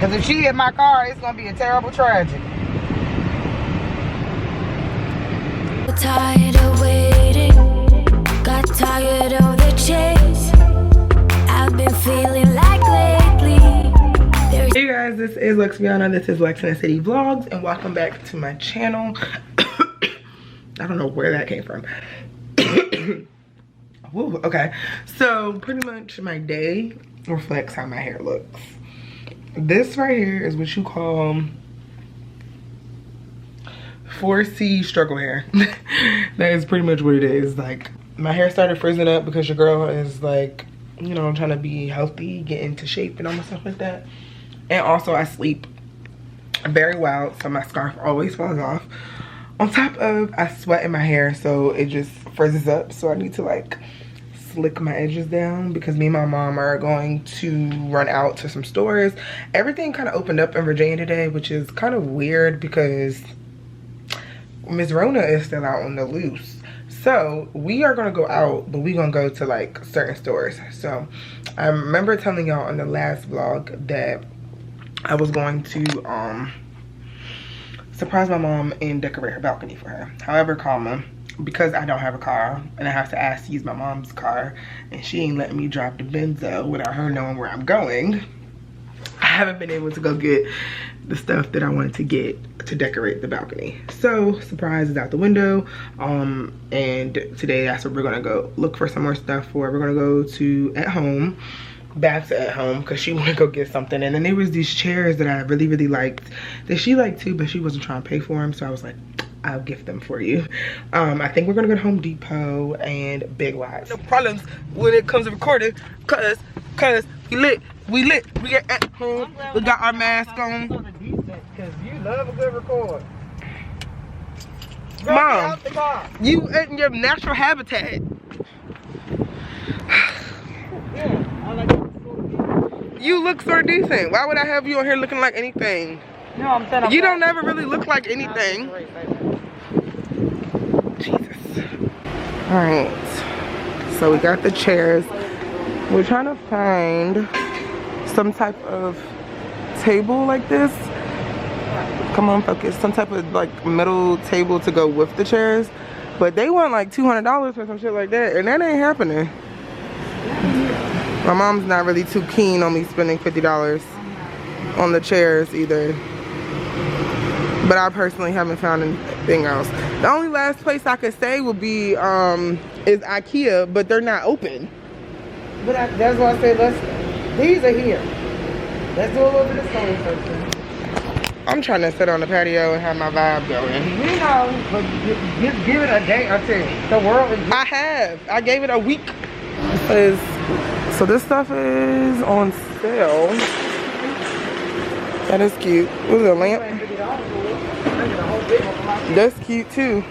Because if she in my car, it's going to be a terrible tragedy. Tired of waiting, got tired of the chase. I've been feeling like lately. Hey guys, this is Lexiana. This is Lex in the City Vlogs, and welcome back to my channel. I don't know where that came from. Woo, okay, so pretty much my day reflects how my hair looks. This right here is what you call 4C struggle hair. That is pretty much what it is. Like, my hair started frizzing up because your girl is like, you know, trying to be healthy, get into shape and all that stuff like that. And also I sleep very well, so my scarf always falls off. On top of, I sweat in my hair, so it just frizzes up. So I need to like slick my edges down because me and my mom are going to run out to some stores. Everything kind of opened up in Virginia today, which is kind of weird because Miss Rona is still out on the loose. So we are gonna go out, but we gonna go to like certain stores. So I remember telling y'all on the last vlog that I was going to surprise my mom and decorate her balcony for her. However, because I don't have a car and I have to ask to use my mom's car, and she ain't letting me drive to Benzo without her knowing where I'm going, I haven't been able to go get the stuff that I wanted to get to decorate the balcony. So surprise is out the window. And today that's what we're gonna go look for some more stuff for. We're gonna go to At Home, back to At Home, because she wanted to go get something. And then there was these chairs that I really liked that she liked too, but she wasn't trying to pay for them, so I was like, I'll gift them for you. I think we're gonna go to Home Depot and Big Lots. No problems when it comes to recording, cause we lit, we are at home, we got our mask on. Because you love a good record. Mom, you in your natural habitat. Yeah, I like it. You look sort of decent. Why would I have you on here looking like anything? No, I'm saying You don't never really look like anything. Jesus. Alright. So we got the chairs. We're trying to find some type of table like this. Come on, focus. Some type of like metal table to go with the chairs. But they want like $200 for some shit like that, and that ain't happening. My mom's not really too keen on me spending $50 on the chairs either. But I personally haven't found anything else. The only last place I could say would be is IKEA, but they're not open. But that's why I said these are here. Let's do a little bit of sewing first. I'm trying to sit on the patio and have my vibe going. We know, but just give it a day or two. The world is... I gave it a week. So this stuff is on sale. That is cute. What is it, a lamp? That's cute too.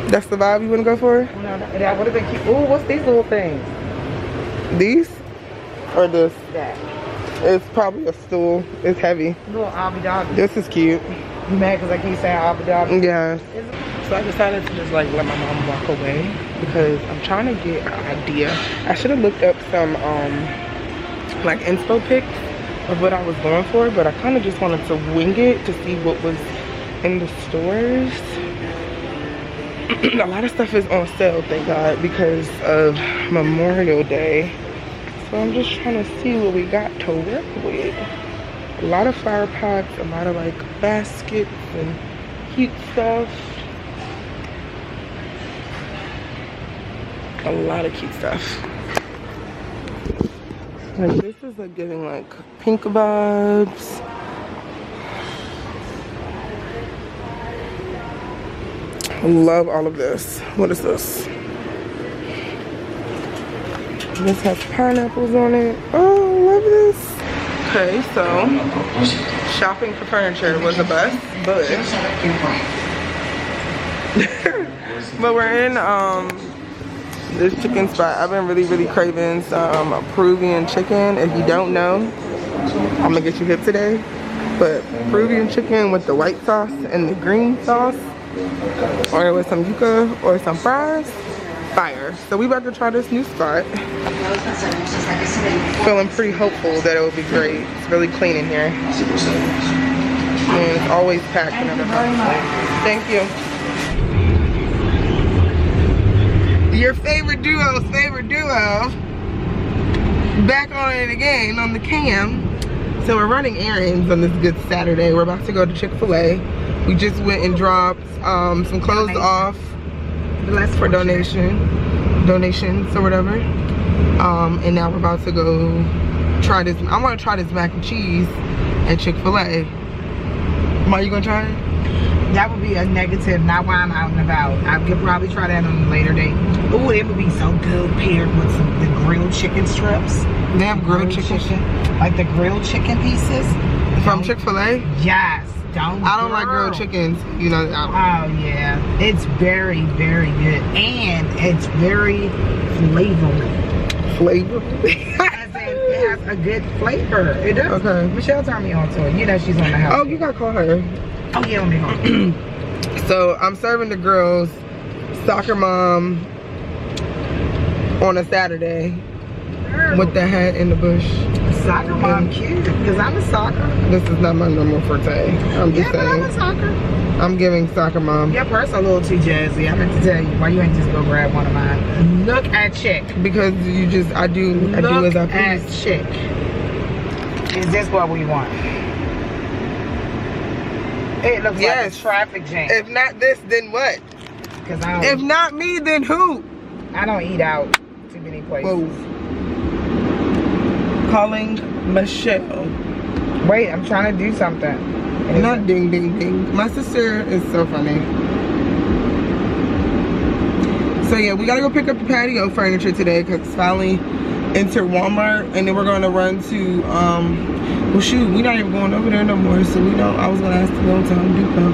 That's the vibe you want to go for? No, that would have been cute. Ooh, what's these little things? These? Or this? That. It's probably a stool. It's heavy. Little Abu Dhabi. This is cute. You mad because I keep saying Abu Dhabi? Yeah. So I decided to just like let my mom walk away because I'm trying to get an idea. I should have looked up some like inspo pics of what I was going for, but I kind of just wanted to wing it to see what was in the stores. A lot of stuff is on sale, thank God, because of Memorial Day. So I'm just trying to see what we got to work with. A lot of flower pots, a lot of like baskets and cute stuff. A lot of cute stuff. Like this is like giving like pink vibes. I love all of this. What is this? This has pineapples on it. Oh, I love this. Okay, so shopping for furniture was a bust, but we're in this chicken spot. I've been really craving some Peruvian chicken. If you don't know, I'm gonna get you hip today. But Peruvian chicken with the white sauce and the green sauce, or with some yuca or some fries. fire. So we about to try this new spot. Feeling pretty hopeful that it will be great. It's really clean in here. And it's always packed whenever possible. Thank you. Your favorite duo's favorite duo. Back on it again on the cam. So we're running errands on this good Saturday. We're about to go to Chick-fil-A. We just went and dropped some clothes off for donations or whatever. And now we're about to go try this. I want to try this mac and cheese at Chick-fil-A. Ma, you gonna try it? That would be a negative, not while I'm out and about. I could probably try that on a later date. Ooh, it would be so good paired with the grilled chicken strips. They have grilled chicken. Like the grilled chicken pieces. From Chick-fil-A? Yes. I don't like grilled chickens, you know. Oh yeah, it's very, very good, and it's very flavorful. As in, it has a good flavor. It does. Okay. Michelle turned me on to it. You know she's on the house. Oh, you gotta call her. Oh yeah, let me call her. So I'm serving the girls soccer mom on a Saturday with the hat in the bush. Soccer mom cute, because I'm a soccer. This is not my normal forte. I'm just saying. I'm a soccer. I'm giving soccer mom. Your purse a little too jazzy. I meant to tell you, why you ain't just go grab one of mine? Look at Chick. Because you just, I do as I please. Look at Chick. Is this what we want? It looks like a traffic jam. If not this, then what? Cause if not me, then who? I don't eat out too many places. Whoa. Calling Michelle. Wait, I'm trying to do something. Not ding ding ding. My sister is so funny. So yeah, we gotta go pick up the patio furniture today because it's finally entered Walmart, and then we're gonna run to well shoot, we're not even going over there no more, so we don't. I was gonna ask to go to Home Depot.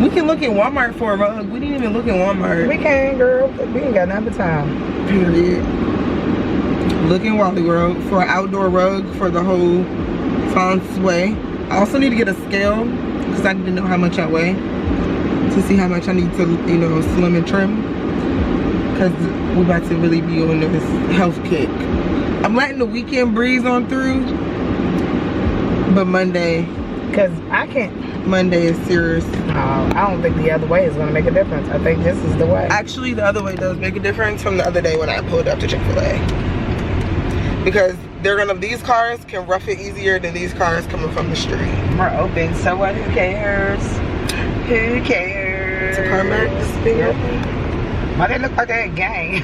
We can look at Walmart for a rug. We didn't even look at Walmart. We can, girl. We ain't got nothing but time. Period. Look in Wally World for an outdoor rug for the whole Way. I also need to get a scale because I need to know how much I weigh to see how much I need to, you know, slim and trim, because we're about to really be on this health kick. I'm letting the weekend breeze on through, but Monday, because I can't. Monday is serious. I don't think the other way is going to make a difference. I think this is the way. Actually, the other way does make a difference from the other day when I pulled up to Chick-fil-A. Because these cars can rough it easier than these cars coming from the street. We're open, so what? Who cares? Who cares? It's a CarMax being open. Why they look like they're a gang?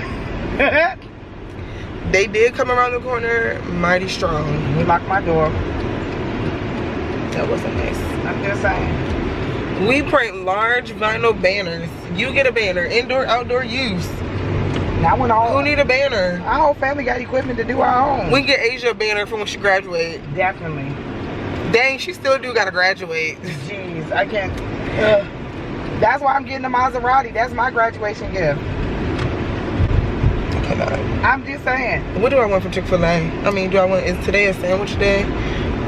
They did come around the corner mighty strong. We locked my door. That wasn't nice. I'm just saying. We print large vinyl banners. You get a banner, indoor, outdoor use. Now when all who need a banner? Our whole family got equipment to do our own. We can get Asia a banner for when she graduates. Definitely. Dang, she still do gotta graduate. Jeez, I can't. That's why I'm getting a Maserati. That's my graduation gift. I cannot. I'm just saying. What do I want for Chick-fil-A? I mean, is today a sandwich day?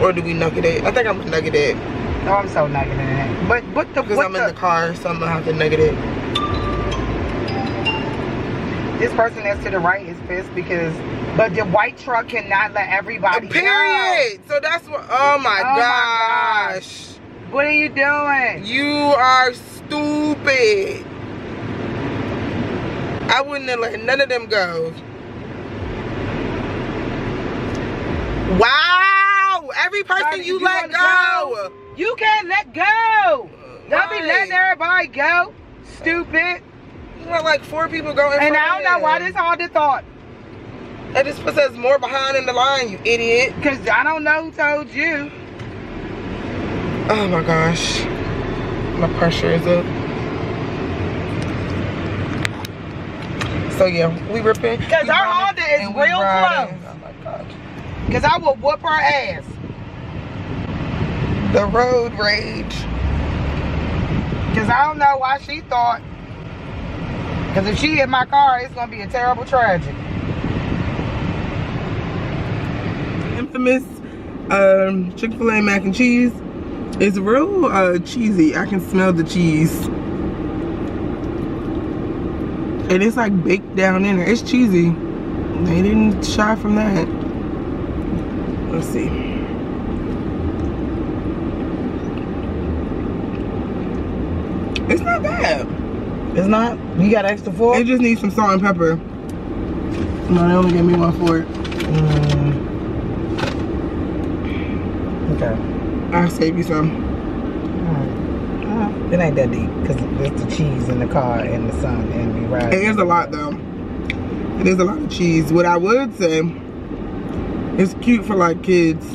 Or do we nugget it? I think I'm gonna nugget it. Oh, I'm so nuggeting it. Because I'm in the car, so I'm gonna have to nugget it. This person that's to the right is pissed because, but the white truck cannot let everybody period. So that's what, oh my gosh. What are you doing? You are stupid. I wouldn't have let none of them go. Wow. Every person you let go. You can't let go. Don't be letting everybody go. Stupid. You let like 4 people go in front of I don't know why this hard to thought. That just puts us more behind in the line, you idiot. Because I don't know who told you. Oh my gosh. My pressure is up. So yeah, we ripping. Because our Honda is real close. Oh my God. Because I will whoop her ass. The road rage. Because I don't know why she thought. Because if she hit my car, it's going to be a terrible tragedy. Infamous Chick-fil-A mac and cheese. It's real cheesy. I can smell the cheese. And it's like baked down in there. It's cheesy. They didn't shy from that. Let's see. It's not bad. It's not? You got extra fork? It just needs some salt and pepper. No, they only gave me one for it. Okay. I'll save you some. It ain't that deep because it's the cheese in the car and the sun and we ride. It is a lot though. It is a lot of cheese. What I would say, it's cute for like kids.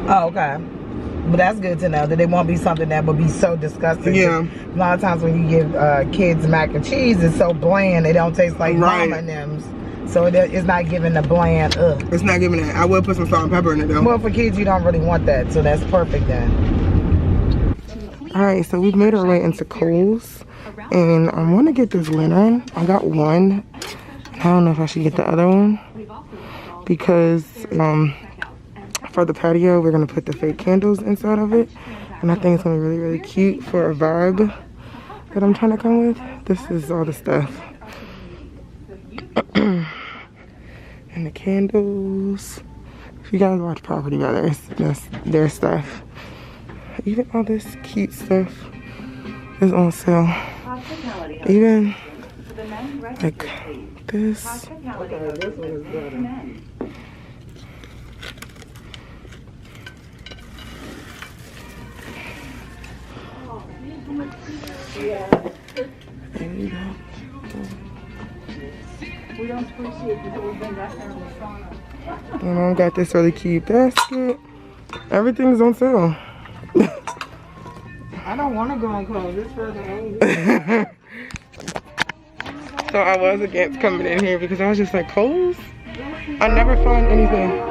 Oh, okay. But that's good to know that it won't be something that would be so disgusting. Yeah. A lot of times when you give kids mac and cheese, it's so bland. It don't taste like mama and them's. So it's not giving the bland It's not giving that. I will put some salt and pepper in it though. Well, for kids, you don't really want that. So that's perfect then. Alright, so we've made our way into Kohl's. And I want to get this lantern. I got one. I don't know if I should get the other one. Because for the patio, we're going to put the fake candles inside of it. And I think it's going to be really, really cute for a vibe that I'm trying to come with. This is all the stuff. And the candles. If you guys watch Property Brothers, that's their stuff. Even all this cute stuff is on sale. Even like this. There you go. We don't appreciate because we've been back there in the sauna. And I got this really cute basket. Everything's on sale. I don't want to go on Kohl's. This further away. So I was against coming in here because I was just like, Kohl's? I never find anything.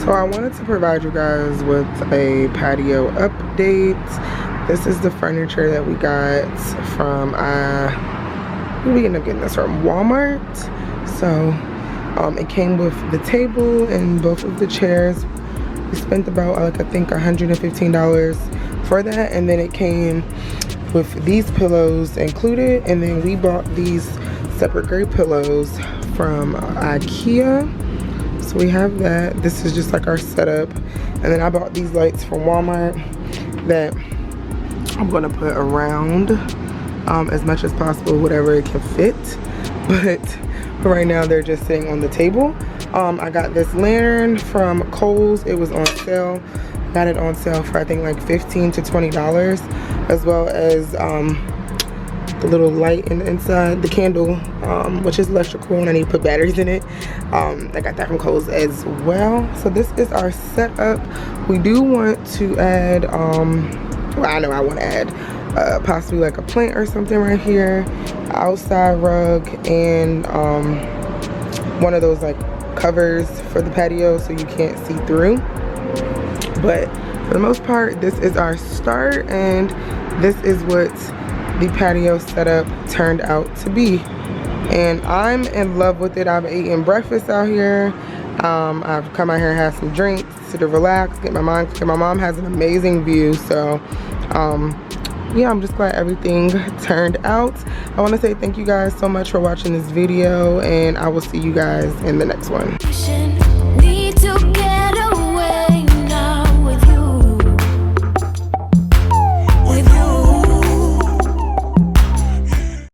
So I wanted to provide you guys with a patio update. This is the furniture that we got from, we ended up getting this from Walmart. So it came with the table and both of the chairs. We spent about like I think $115 for that, and then it came with these pillows included, and then we bought these separate gray pillows from IKEA. So we have that. This is just like our setup, and then I bought these lights from Walmart that I'm gonna put around as much as possible, whatever it can fit, but right now they're just sitting on the table. I got this lantern from Kohl's. It was on sale. Got it on sale for I think like $15 to $20, as well as the little light in the inside, the candle, which is electrical and I need to put batteries in it. I got that from Kohl's as well. So this is our setup. We do want to add, well, I know I want to add possibly like a plant or something right here, outside rug, and one of those like covers for the patio so you can't see through. But for the most part, this is our start, and this is what the patio setup turned out to be. And I'm in love with it. I've eaten breakfast out here. I've come out here and had some drinks to relax, get my mind clear. My mom has an amazing view, so yeah, I'm just glad everything turned out. I want to say thank you guys so much for watching this video, and I will see you guys in the next one. Need to